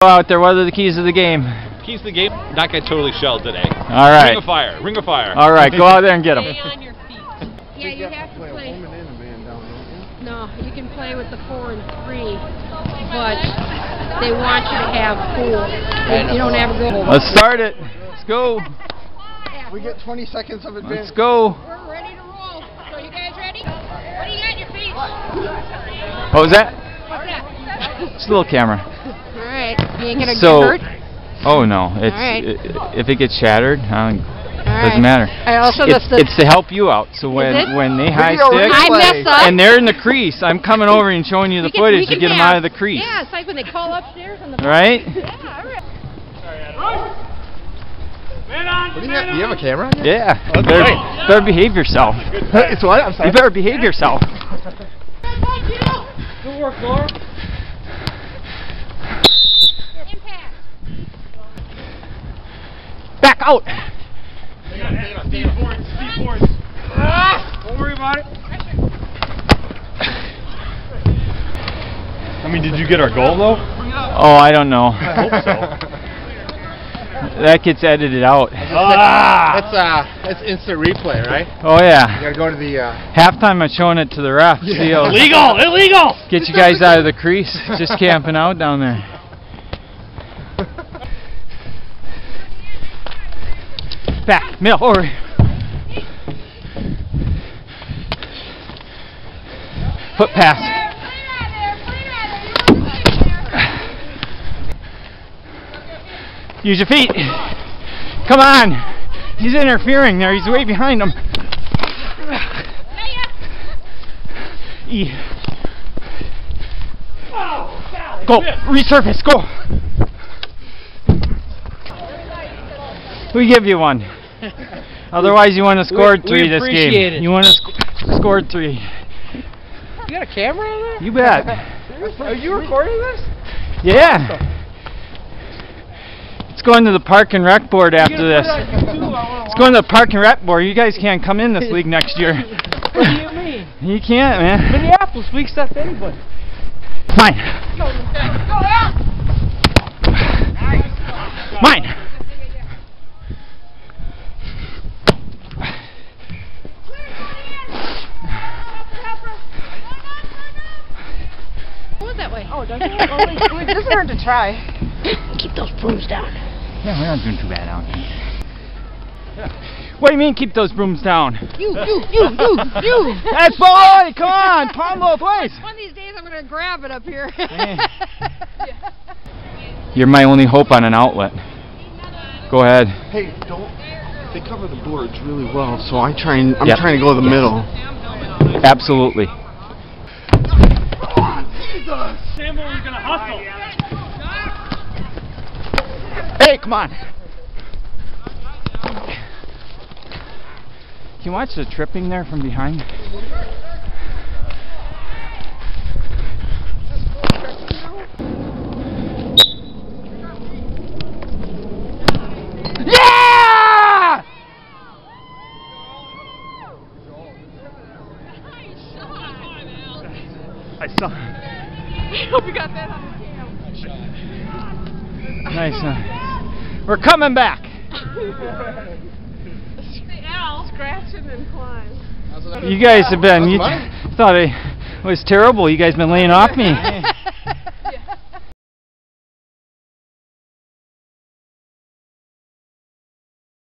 Out there, what are the keys of the game? Keys to the game, not get totally shelled today. All right. Ring of fire, ring of fire. All right, go out there and get them. Stay on your feet. Yeah, you have to play. No, you can play with the 4 and 3, but they want you to have pool. You don't ever go. Let's start it. Let's go. We get 20 seconds of advance. Let's go. We're ready to roll. So you guys ready? What do you got in your feet? What was that? What's that? It's a little camera. All right. You ain't gonna get hurt? Oh no, it's right. if it gets shattered, doesn't matter. I also It's to help you out. So when they high stick I mess up. and they're in the crease, I'm coming over and showing you the footage to get them out of the crease. Yeah, it's like when they call upstairs on the right? Yeah, all right. What do you have? Do you have a camera? Yeah. Better behave yourself. It's what? I'm sorry. You better behave yourself. Good work, Laura. Impact. Back out. Speed boards. Don't worry about it. I mean, did you get our goal though? Oh, I don't know. I hope so. That gets edited out. It's instant replay, right? Oh yeah. You gotta go to the. Halftime I'm showing it to the ref. See how Illegal! get you guys out of the crease. Just camping out down there. Back, middle, over. Foot pass. Use your feet. Come on. He's interfering there. He's way behind him. E. Go. Resurface. Go. We give you one. Otherwise, you want to score 3 this game. You want to score 3. You got a camera on there? You bet. Are you recording this? Yeah. It's going to the Park and Rec board after this. It's going to the Park and Rec board. You guys can't come in this league next year. What do you mean? You can't, man. Minneapolis, we accept anybody. Mine. Mine. That way. Oh, doesn't it? Well, it doesn't hurt to try. Keep those brooms down. Yeah, we're not doing too bad out here. Yeah. What do you mean keep those brooms down? You. That's boy! Come on! Palm both ways! One of these days I'm going to grab it up here. You're my only hope on an outlet. Go ahead. Hey, don't. They cover the boards really well, so I'm trying to go to the middle. Absolutely. Samuel is gonna hustle. Hey, come on. Can you watch the tripping there from behind? Yeah! I saw. I hope you got that on the cam. Nice. We're coming back. Scratching and climb. You guys have been. You thought it was terrible. You guys been laying off me.